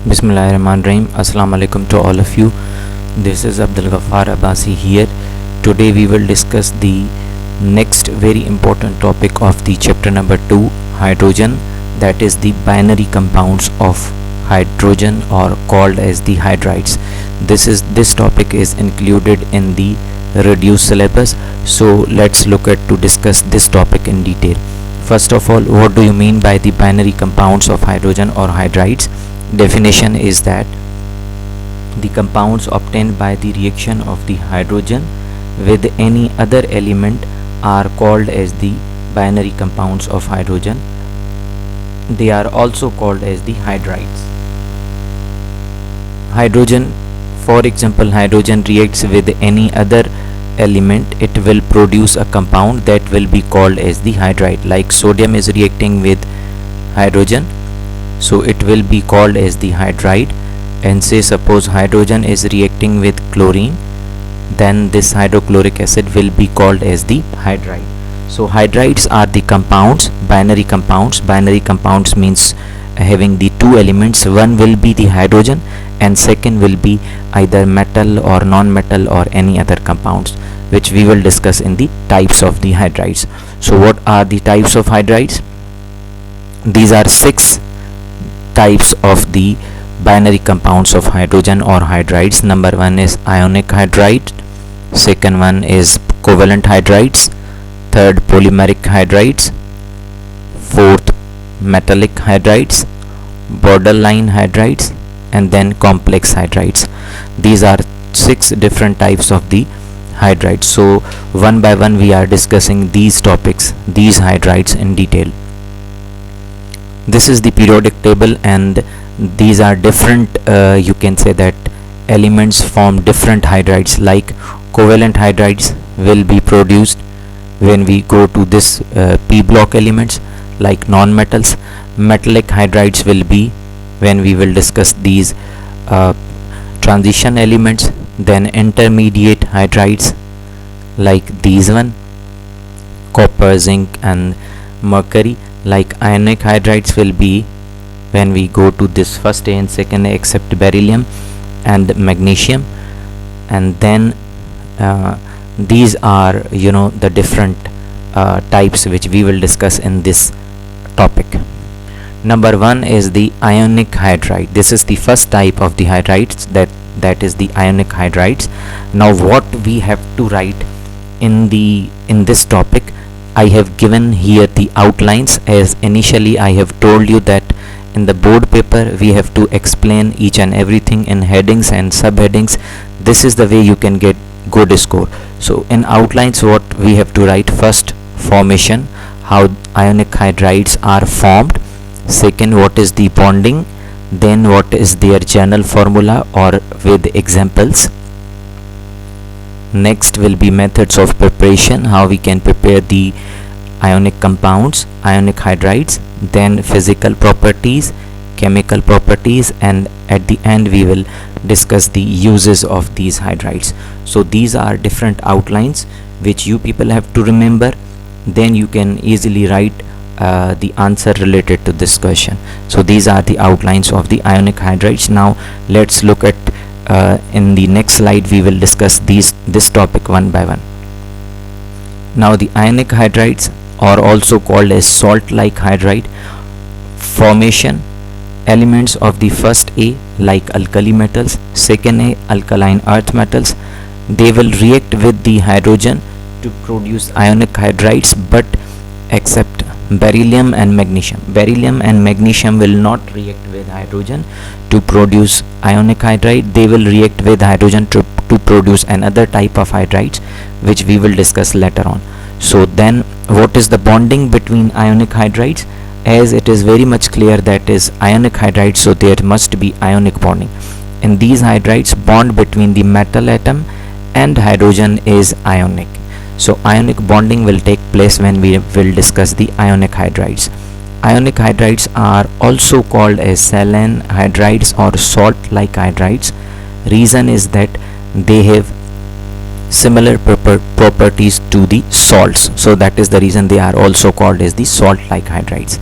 Bismillahirrahmanirrahim. Assalamu alaikum to all of you. This is Abdul Ghaffar Abbasi here. Today we will discuss the next very important topic of the chapter number 2, hydrogen, that is the binary compounds of hydrogen or called as the hydrides. This topic is included in the reduced syllabus, so let's look at to discuss this topic in detail. First of all, what do you mean by the binary compounds of hydrogen or hydrides? Definition is that the compounds obtained by the reaction of the hydrogen with any other element are called as the binary compounds of hydrogen. They are also called as the hydrides. Hydrogen, for example, hydrogen reacts with any other element, it will produce a compound that will be called as the hydride. Like sodium is reacting with hydrogen, so it will be called as the hydride. And say suppose hydrogen is reacting with chlorine, then this hydrochloric acid will be called as the hydride. So hydrides are the compounds, binary compounds. Binary compounds means having the two elements, one will be the hydrogen and second will be either metal or non-metal or any other compounds, which we will discuss in the types of the hydrides. So what are the types of hydrides? These are 6 types of the binary compounds of hydrogen or hydrides. Number 1 is ionic hydride, second one is covalent hydrides, third polymeric hydrides, fourth metallic hydrides, borderline hydrides, and then complex hydrides. These are 6 different types of the hydrides. So one by one we are discussing these topics, these hydrides in detail. This is the periodic table, and these are different you can say that elements form different hydrides. Like covalent hydrides will be produced when we go to this p block elements like non-metals. Metallic hydrides will be when we will discuss these transition elements. Then intermediate hydrides like these one, copper, zinc and mercury. Like ionic hydrides will be when we go to this first A and second A except beryllium and magnesium. And then these are the different types which we will discuss in this topic. Number 1 is the ionic hydride. This is the first type of the hydrides, that is the ionic hydrides. Now what we have to write in this topic, I have given here the outlines, as initially I have told you that in the board paper we have to explain each and everything in headings and subheadings. This is the way you can get good score. So in outlines what we have to write: first, formation, how ionic hydrides are formed; second, what is the bonding; then what is their general formula or with examples; next will be methods of preparation, how we can prepare the ionic compounds, ionic hydrides; then physical properties, chemical properties, and at the end we will discuss the uses of these hydrides. So these are different outlines which you people have to remember, then you can easily write the answer related to this question. So these are the outlines of the ionic hydrides. Now let's look at in the next slide we will discuss this topic one by one. Now the ionic hydrides are also called as salt-like hydride. Formation: elements of the first A like alkali metals, second A alkaline earth metals, they will react with the hydrogen to produce ionic hydrides, but except beryllium and magnesium. Beryllium and magnesium will not react with hydrogen to produce ionic hydride. They will react with hydrogen to produce another type of hydrides which we will discuss later on. So then what is the bonding between ionic hydrides? As it is very much clear that is ionic hydrides, so there must be ionic bonding. In these hydrides, bond between the metal atom and hydrogen is ionic. So ionic bonding will take place when we will discuss the ionic hydrides. Ionic hydrides are also called as saline hydrides or salt-like hydrides. Reason is that they have similar properties to the salts, so that is the reason they are also called as the salt-like hydrides.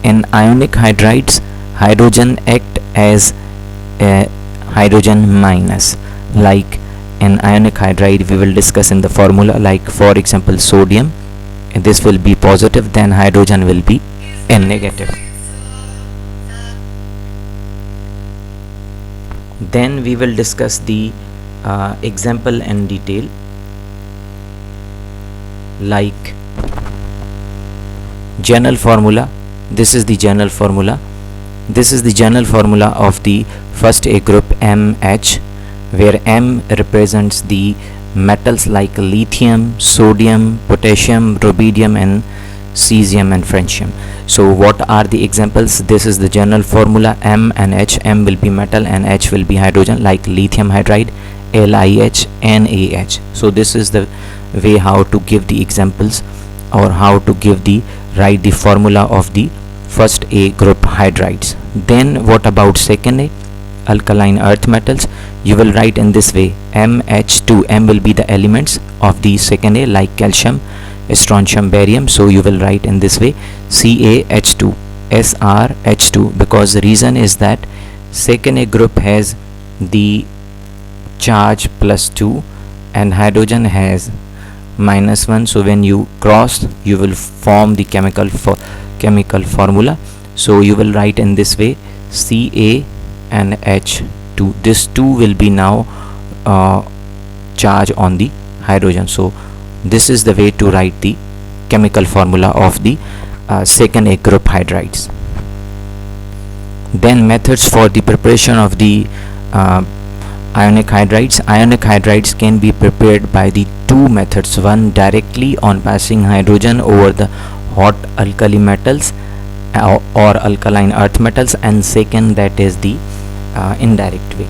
In ionic hydrides, hydrogen act as hydrogen minus. Like in ionic hydride, we will discuss in the formula, like for example sodium, this will be positive, then hydrogen will be N negative. Then we will discuss the example in detail, like general formula. This is the general formula. This is the general formula of the first A group, MH, where M represents the metals like lithium, sodium, potassium, rubidium, and cesium and francium. So what are the examples? This is the general formula, M and H. M will be metal and H will be hydrogen, like lithium hydride, LiH, NaH. So this is the way how to give the examples, or how to give the write the formula of the first A group hydrides. Then what about second A, alkaline earth metals? You will write in this way, MH2. M will be the elements of the second A, like calcium, strontium, barium. So you will write in this way, CaH2, SrH2, because the reason is that second A group has the charge +2 and hydrogen has -1. So when you cross, you will form the chemical formula. So you will write in this way, Ca and H2. This 2 will be now charge on the hydrogen. So this is the way to write the chemical formula of the second A group hydrides. Then methods for the preparation of the ionic hydrides. Ionic hydrides can be prepared by the two methods: one directly on passing hydrogen over the hot alkali metals or alkaline earth metals, and second, that is the indirect way.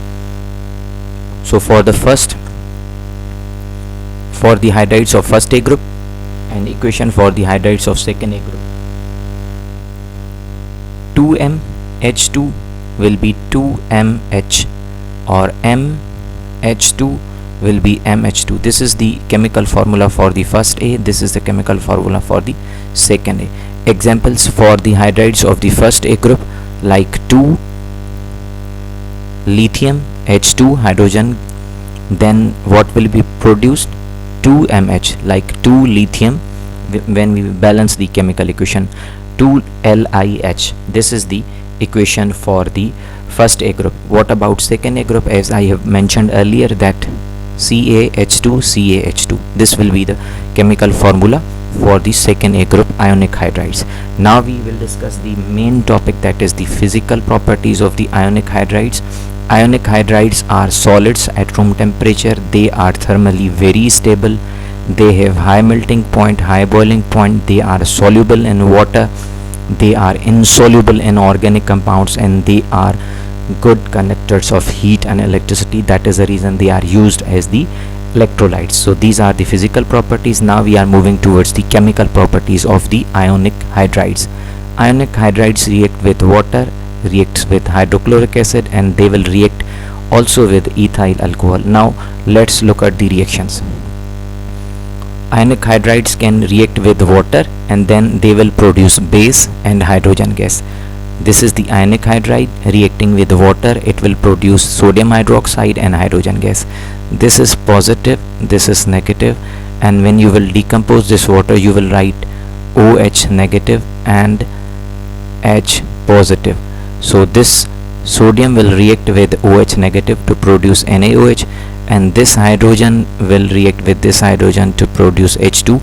So for the hydrides of first A group and equation for the hydrides of second A group, 2MH2 will be 2MH, or MH2 will be MH2. This is the chemical formula for the first A. This is the chemical formula for the second A. Examples for the hydrides of the first A group, like 2 lithium, H2 hydrogen, then what will be produced? 2MH, like 2 lithium, when we balance the chemical equation, 2 LiH. This is the equation for the first A group. What about second A group? As I have mentioned earlier, that CaH2 CaH2. This will be the chemical formula for the second A group ionic hydrides. Now we will discuss the main topic, that is the physical properties of the ionic hydrides. Ionic hydrides are solids at room temperature. They are thermally very stable. They have high melting point, high boiling point. They are soluble in water. They are insoluble in organic compounds, and they are good conductors of heat and electricity. That is the reason they are used as the electrolytes. So these are the physical properties. Now we are moving towards the chemical properties of the ionic hydrides. Ionic hydrides react with water, reacts with hydrochloric acid, and they will react also with ethyl alcohol. Now let's look at the reactions. Ionic hydrides can react with water, and then they will produce base and hydrogen gas. This is the ionic hydride reacting with water. It will produce sodium hydroxide and hydrogen gas. This is positive, this is negative, and when you will decompose this water, you will write OH negative and H positive. So this sodium will react with OH negative to produce NaOH, and this hydrogen will react with this hydrogen to produce H2.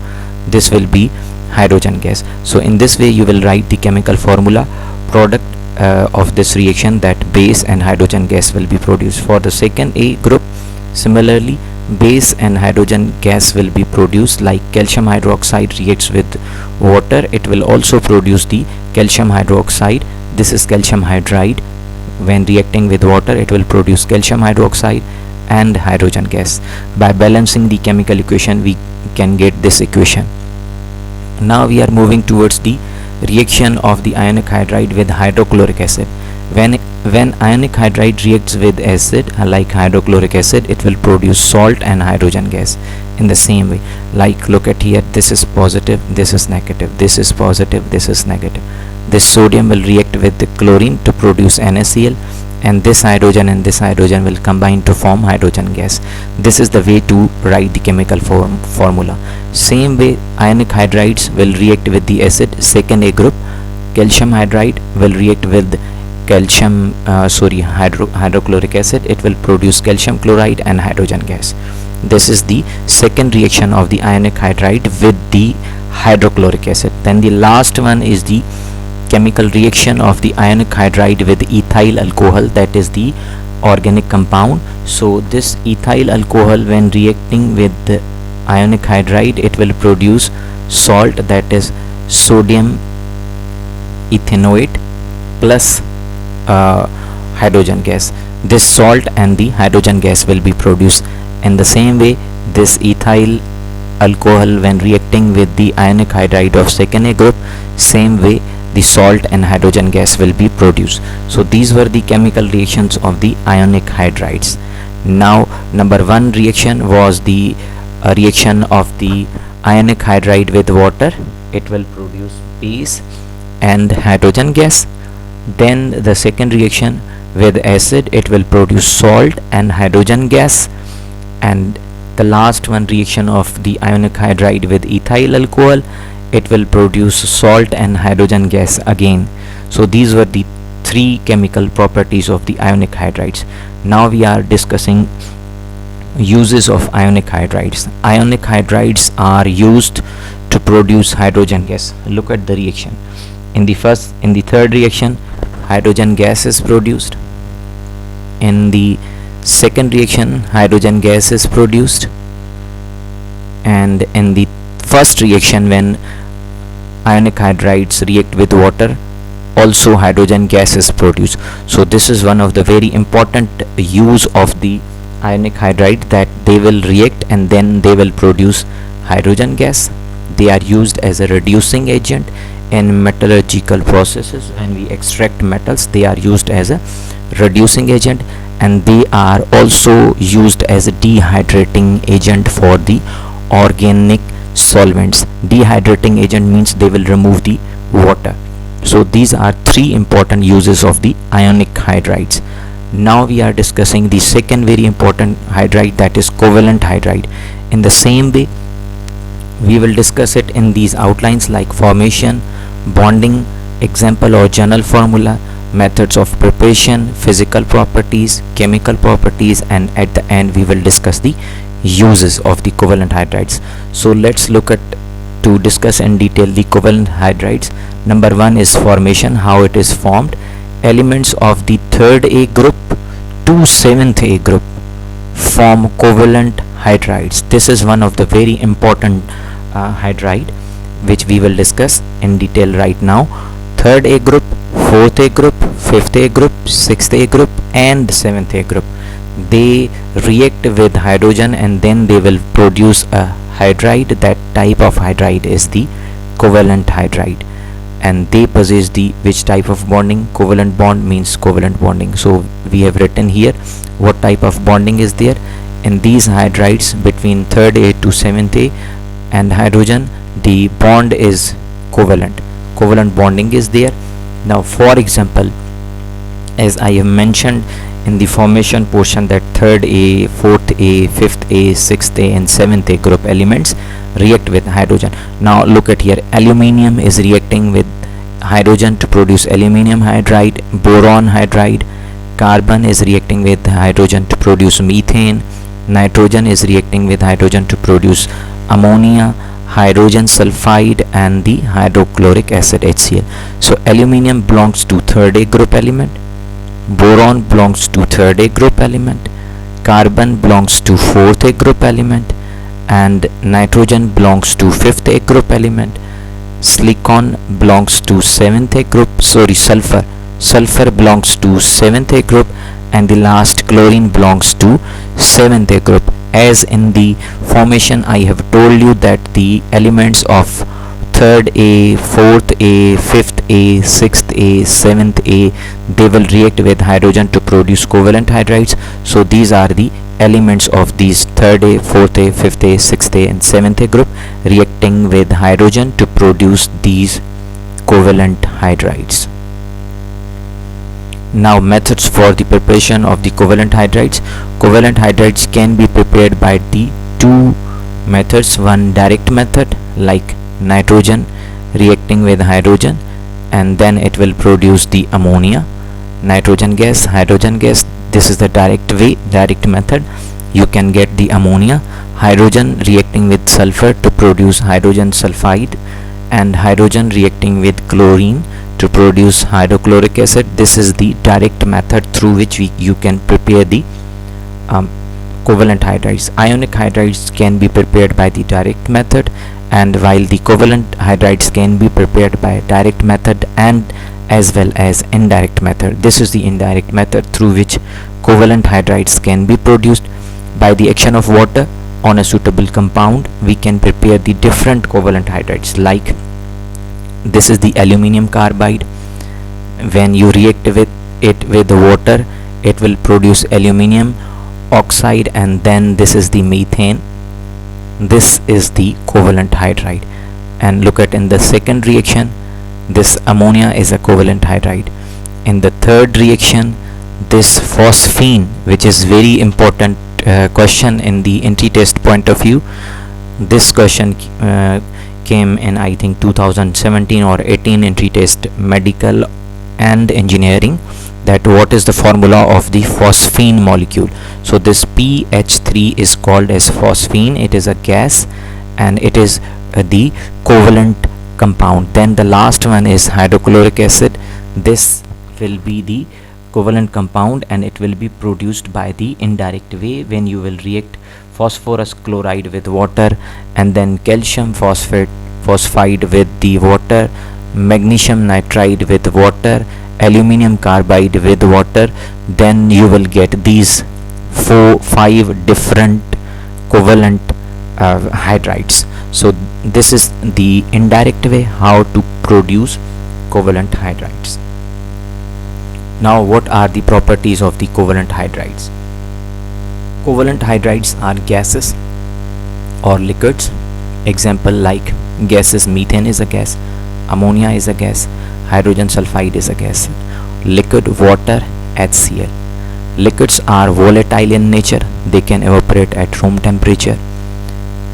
This will be hydrogen gas. So in this way you will write the chemical formula product of this reaction, that base and hydrogen gas will be produced. For the second A group, similarly, base and hydrogen gas will be produced. Like calcium hydroxide reacts with water, it will also produce the calcium hydroxide. This is calcium hydride. When reacting with water, it will produce calcium hydroxide and hydrogen gas. By balancing the chemical equation, we can get this equation. Now we are moving towards the reaction of the ionic hydride with hydrochloric acid. When ionic hydride reacts with acid like hydrochloric acid, it will produce salt and hydrogen gas in the same way. Like look at here, this is positive, this is negative, this is positive, this is negative. This sodium will react with the chlorine to produce NaCl, and this hydrogen and this hydrogen will combine to form hydrogen gas. This is the way to write the chemical formula. Same way, ionic hydrides will react with the acid, second A group. Calcium hydride will react with hydrochloric acid. It will produce calcium chloride and hydrogen gas. This is the second reaction of the ionic hydride with the hydrochloric acid. Then the last one is the chemical reaction of the ionic hydride with ethyl alcohol, that is the organic compound. So this ethyl alcohol, when reacting with the ionic hydride, it will produce salt, that is sodium ethanoate plus hydrogen gas. This salt and the hydrogen gas will be produced. In the same way, this ethyl alcohol, when reacting with the ionic hydride of second A group, same way the salt and hydrogen gas will be produced. So these were the chemical reactions of the ionic hydrides. Now number one reaction was the reaction of the ionic hydride with water. It will produce base and hydrogen gas. Then the second reaction with acid, it will produce salt and hydrogen gas. And the last one reaction of the ionic hydride with ethyl alcohol, it will produce salt and hydrogen gas again. So these were the three chemical properties of the ionic hydrides. Now we are discussing uses of ionic hydrides. Ionic hydrides are used to produce hydrogen gas. Look at the reaction. In the third reaction, hydrogen gas is produced. In the second reaction, hydrogen gas is produced. And in the first reaction, when ionic hydrides react with water, also hydrogen gas is produced. So this is one of the very important use of the ionic hydride, that they will react and then they will produce hydrogen gas. They are used as a reducing agent in metallurgical processes. When we extract metals, they are used as a reducing agent, and they are also used as a dehydrating agent for the organic solvents. Dehydrating agent means they will remove the water. So these are three important uses of the ionic hydrides. Now we are discussing the second very important hydride, that is covalent hydride. In the same way, we will discuss it in these outlines like formation, bonding, example or general formula, methods of preparation, physical properties, chemical properties, and at the end we will discuss the uses of the covalent hydrides. So let's look at to discuss in detail the covalent hydrides. Number one is formation, how it is formed. Elements of the third A group to seventh A group form covalent hydrides. This is one of the very important hydride which we will discuss in detail right now. Third A group, fourth A group, fifth A group, sixth A group, and seventh A group, they react with hydrogen and then they will produce a hydride. That type of hydride is the covalent hydride, and they possess the which type of bonding? Covalent bond means covalent bonding. So we have written here what type of bonding is there in these hydrides between third A to seventh A and hydrogen. The bond is covalent bonding is there. Now for example, as I have mentioned in the formation portion, that third A, fourth A, fifth A, sixth A, and seventh A group elements react with hydrogen. Now look at here, aluminium is reacting with hydrogen to produce aluminium hydride, boron hydride. Carbon is reacting with hydrogen to produce methane. Nitrogen is reacting with hydrogen to produce ammonia, hydrogen sulfide, and the hydrochloric acid HCl. So aluminium belongs to third A group element, boron belongs to third A group element, carbon belongs to fourth A group element, and nitrogen belongs to fifth A group element. Silicon belongs to seventh A group, sulfur belongs to seventh A group, and the last chlorine belongs to seventh A group. As in the formation, I have told you that the elements of third A, fourth A, fifth A, sixth A, seventh A, they will react with hydrogen to produce covalent hydrides. So these are the elements of these third A, fourth A, fifth A, sixth A, and seventh A group reacting with hydrogen to produce these covalent hydrides. Now methods for the preparation of the covalent hydrides. Covalent hydrides can be prepared by the two methods. One, direct method, like nitrogen reacting with hydrogen, and then it will produce the ammonia, nitrogen gas, hydrogen gas. This is the direct way, direct method. You can get the ammonia, hydrogen reacting with sulfur to produce hydrogen sulfide, and hydrogen reacting with chlorine to produce hydrochloric acid. This is the direct method through which you can prepare the covalent hydrides. Ionic hydrides can be prepared by the direct method, and while the covalent hydrides can be prepared by direct method and as well as indirect method. This is the indirect method through which covalent hydrides can be produced. By the action of water on a suitable compound, we can prepare the different covalent hydrides. Like this is the aluminium carbide. When you react with it with the water, it will produce aluminium oxide, and then this is the methane. This is the covalent hydride. And look at in the second reaction, this ammonia is a covalent hydride. In the third reaction, this phosphine, which is very important question in the entry test point of view. This question came in I think 2017 or 18 entry test, medical and engineering, that what is the formula of the phosphine molecule. So this PH3 is called as phosphine. It is a gas and it is the covalent compound. Then the last one is hydrochloric acid. This will be the covalent compound and it will be produced by the indirect way, when you will react phosphorus chloride with water, and then calcium phosphide with the water, magnesium nitride with water, aluminium carbide with water. Then you will get these 4-5 different covalent hydrides. So this is the indirect way how to produce covalent hydrides. Now what are the properties of the covalent hydrides? Covalent hydrides are gases or liquids. Example like gases, methane is a gas, ammonia is a gas, hydrogen sulfide is a gas. Liquid, water, HCl. Liquids are volatile in nature. They can evaporate at room temperature.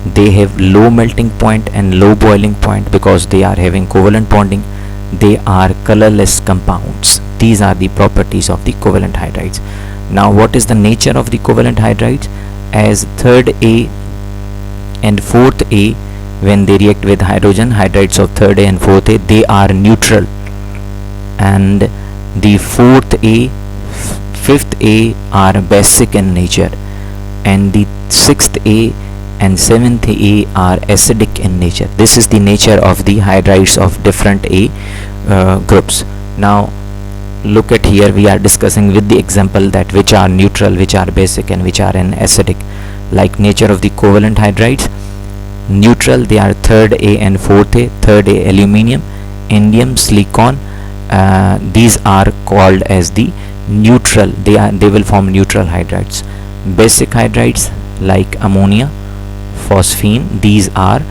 They have low melting point and low boiling point because they are having covalent bonding. They are colorless compounds. These are the properties of the covalent hydrides. Now what is the nature of the covalent hydrides? As third A and fourth A, when they react with hydrogen, hydrides of third A and fourth A, they are neutral, and the fourth A, fifth A are basic in nature, and the sixth A and seventh A are acidic in nature. This is the nature of the hydrides of different A groups. Now look at here, we are discussing with the example that which are neutral, which are basic, and which are in acidic. Like nature of the covalent hydrides: neutral, they are third A and fourth A. Third A, aluminium, indium, silicon. These are called as the neutral. They will form neutral hydrides. Basic hydrides like ammonia, phosphine, these are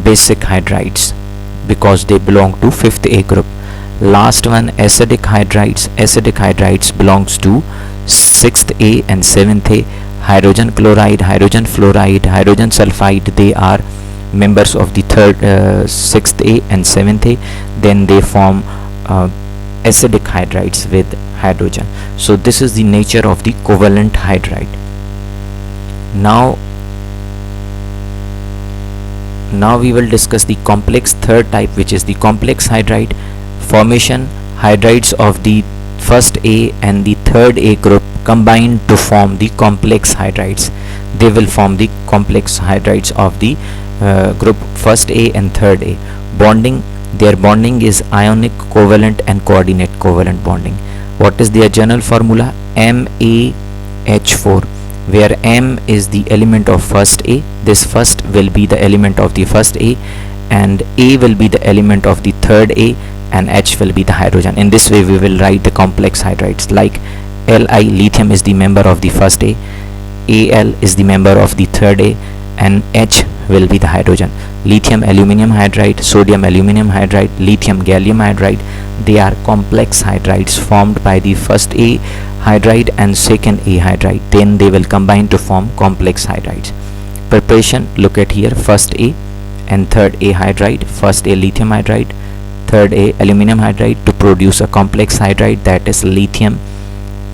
basic hydrides because they belong to fifth A group. Last one, acidic hydrides. Acidic hydrides belongs to sixth A and seventh A. Hydrogen chloride, hydrogen fluoride, hydrogen sulfide, they are members of the third, sixth A and seventh A. Then they form acidic hydrides with hydrogen. So this is the nature of the covalent hydride. Now we will discuss the complex third type, which is the complex hydride. Formation: hydrides of the first A and the third A group combine to form the complex hydrides. They will form the complex hydrides of the group first A and third A. Bonding: their bonding is ionic, covalent and coordinate covalent bonding. What is their general formula? MaH4, where M is the element of first A. This first will be the element of the first A, and A will be the element of the third A, and H will be the hydrogen. In this way we will write the complex hydrides. Like Li, lithium is the member of the first A, Al is the member of the third A, and H, will be the hydrogen. Lithium aluminum hydride, sodium aluminum hydride, lithium gallium hydride, they are complex hydrides formed by the first A hydride and second A hydride, then they will combine to form complex hydrides. Preparation, look at here, first A and third A hydride, first A lithium hydride, third A aluminum hydride to produce a complex hydride, that is lithium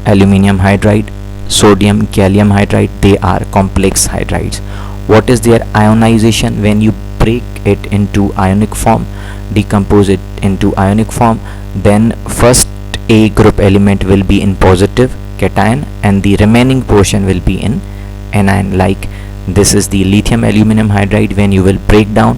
aluminum hydride, sodium gallium hydride. They are complex hydrides. What is their ionization? When you break it into ionic form, decompose it into ionic form, then first A group element will be in positive cation and the remaining portion will be in anion. Like this is the lithium aluminum hydride. When you will break down,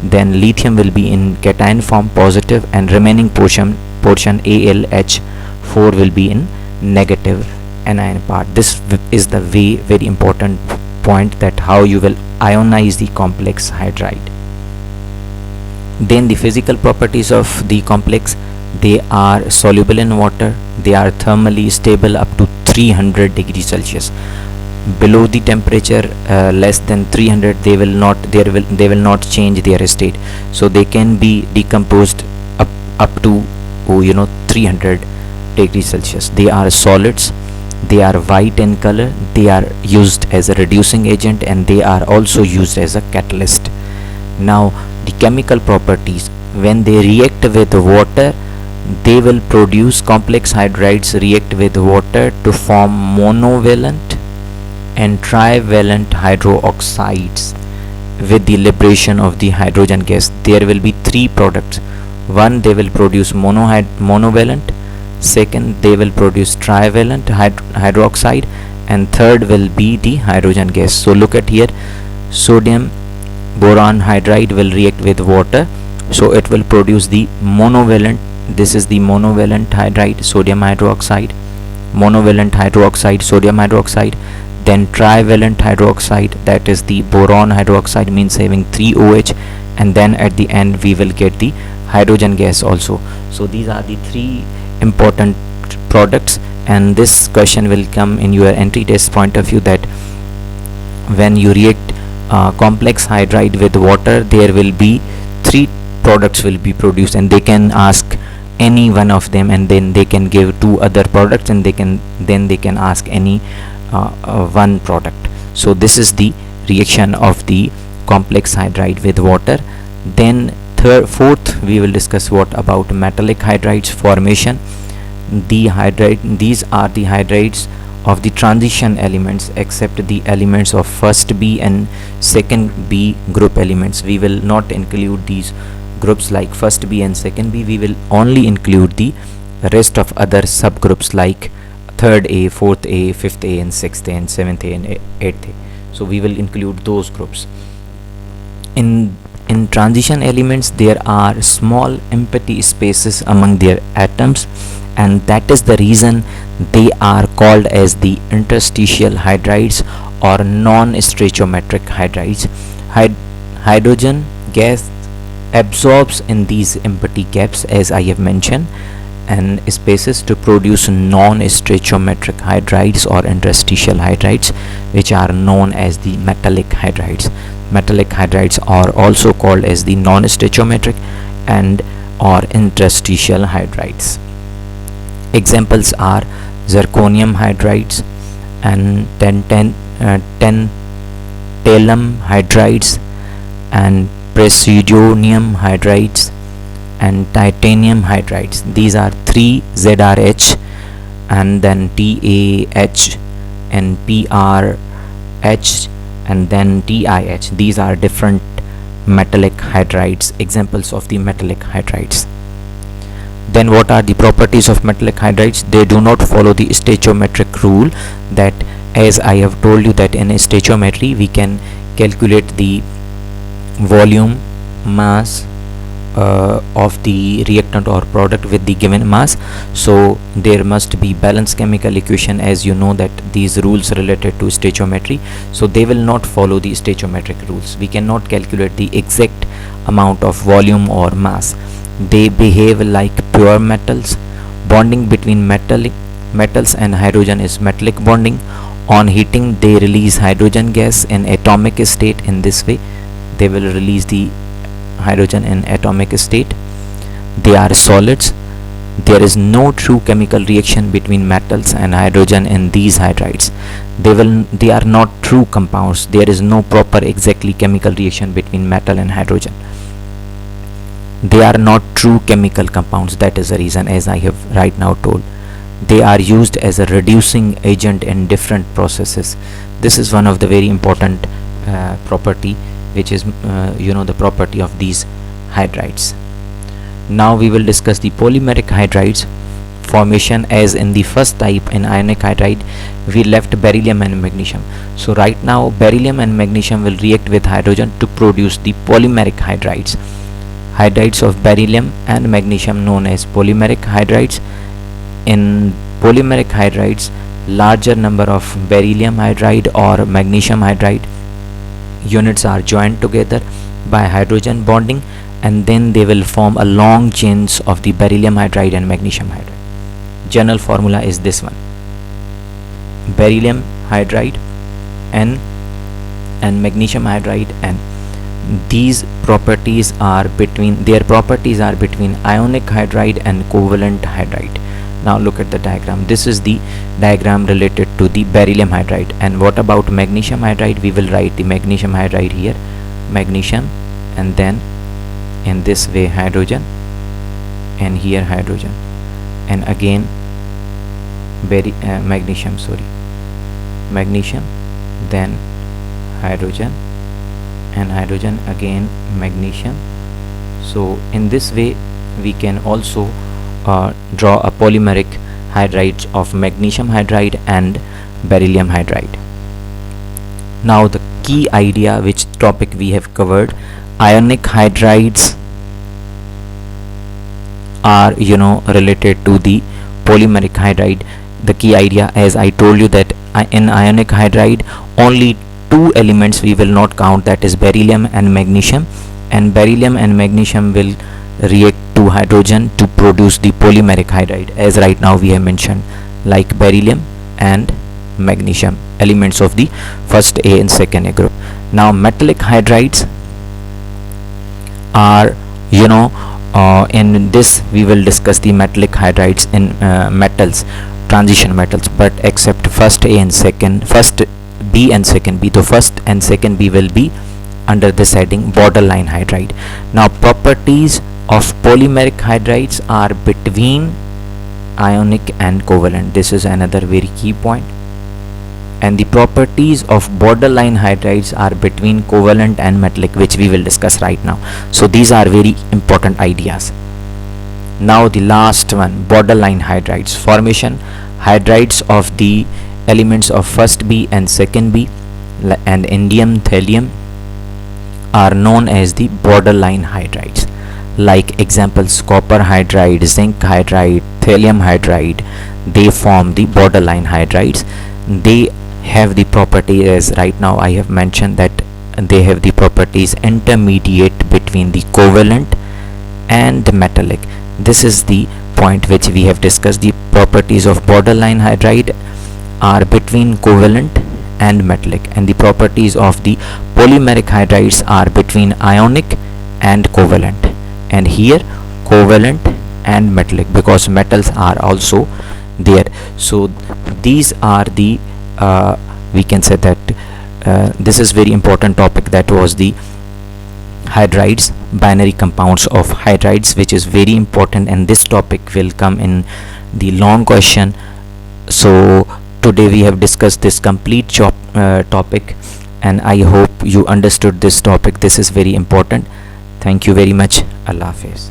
then lithium will be in cation form positive and remaining portion AlH4 will be in negative anion part. This is the very important point, that how you will ionize the complex hydride. Then the physical properties of the complex: they are soluble in water, they are thermally stable up to 300 degrees Celsius. Below the temperature less than 300, they will not change their state, so they can be decomposed up to 300 degrees Celsius. They are solids, they are white in color, they are used as a reducing agent, and they are also used as a catalyst. Now the chemical properties: when they react with water, they will produce complex hydrides react with water to form monovalent and trivalent hydroxides. With the liberation of the hydrogen gas, there will be three products. One, they will produce monovalent, second, they will produce trivalent hydroxide, and third will be the hydrogen gas. So look at here, sodium boron hydride will react with water, so it will produce the monovalent. This is the monovalent hydride, sodium hydroxide, monovalent hydroxide, sodium hydroxide. Then trivalent hydroxide, that is the boron hydroxide, means having 3 OH, and then at the end we will get the hydrogen gas also. So these are the three important products, and this question will come in your entry test point of view, that when you react complex hydride with water, there will be three products will be produced, and they can ask any one of them, and then they can give two other products, and they can ask any one product. So this is the reaction of the complex hydride with water. Then fourth, we will discuss what about metallic hydrides formation. These are the hydrides of the transition elements, except the elements of first B and second B group elements. We will not include these groups like first B and second B. We will only include the rest of other subgroups like third A, fourth A, fifth A, and sixth A, and seventh A, and eighth A. So we will include those groups. In transition elements, there are small empty spaces among their atoms, and that is the reason they are called as the interstitial hydrides or non-stoichiometric hydrides. Hydrogen gas absorbs in these empty gaps, as I have mentioned, and spaces to produce non-stoichiometric hydrides or interstitial hydrides, which are known as the metallic hydrides. Metallic hydrides are also called as the non-stoichiometric and or interstitial hydrides. Examples are zirconium hydrides and tantalum hydrides and praseodymium hydrides and titanium hydrides. These are three: ZrH, and then TaH, and PrH, and then TiH. These are different metallic hydrides, examples of the metallic hydrides. Then what are the properties of metallic hydrides? They do not follow the stoichiometric rule, that as I have told you that in stoichiometry we can calculate the volume, mass of the reactant or product with the given mass. So there must be balanced chemical equation, as you know that these rules related to stoichiometry, so they will not follow the stoichiometric rules. We cannot calculate the exact amount of volume or mass. They behave like pure metals. Bonding between metals and hydrogen is metallic bonding. On heating, they release hydrogen gas in atomic state. In this way they will release the hydrogen in atomic state. They are solids. There is no true chemical reaction between metals and hydrogen in these hydrides. They are not true compounds. There is no proper exactly chemical reaction between metal and hydrogen. They are not true chemical compounds. That is the reason, as I have right now told. They are used as a reducing agent in different processes. This is one of the very important property, which is the property of these hydrides. Now we will discuss the polymeric hydrides formation. As in the first type, in ionic hydride, we left beryllium and magnesium. So right now beryllium and magnesium will react with hydrogen to produce the polymeric hydrides. Hydrides of beryllium and magnesium known as polymeric hydrides. In polymeric hydrides, larger number of beryllium hydride or magnesium hydride units are joined together by hydrogen bonding, and then they will form a long chains of the beryllium hydride and magnesium hydride. General formula is this one: beryllium hydride N and magnesium hydride N. These properties are between ionic hydride and covalent hydride. Now look at the diagram. This is the diagram related to the beryllium hydride. And what about magnesium hydride? We will write the magnesium hydride here, magnesium, and then in this way hydrogen, and here hydrogen, and again magnesium, then hydrogen, and hydrogen, again magnesium. So in this way we can also draw a polymeric hydrides of magnesium hydride and beryllium hydride. Now the key idea, which topic we have covered: ionic hydrides are related to the polymeric hydride. The key idea, as I told you, that in ionic hydride only two elements we will not count, that is beryllium and magnesium, and beryllium and magnesium will react to hydrogen to produce the polymeric hydride, as right now we have mentioned, like beryllium and magnesium, elements of the first A and second A group. Now metallic hydrides are in this we will discuss the metallic hydrides in metals, transition metals, but except first A and second, first B and second B. So first and second B will be under this heading borderline hydride. Now properties of polymeric hydrides are between ionic and covalent. This is another very key point. And the properties of borderline hydrides are between covalent and metallic, which we will discuss right now. So these are very important ideas. Now the last one, borderline hydrides formation. Hydrides of the elements of first B and second B and indium, thallium are known as the borderline hydrides. Like examples: copper hydride, zinc hydride, thallium hydride. They form the borderline hydrides. They have the property, as right now I have mentioned, that they have the properties intermediate between the covalent and metallic. This is the point which we have discussed. The properties of borderline hydride are between covalent and metallic, and the properties of the polymeric hydrides are between ionic and covalent, and here covalent and metallic, because metals are also there. So these are the we can say that this is very important topic, that was the hydrides, binary compounds of hydrides, which is very important, and this topic will come in the long question. So today we have discussed this complete topic, and I hope you understood this topic. This is very important. Thank you very much. Allah Hafiz.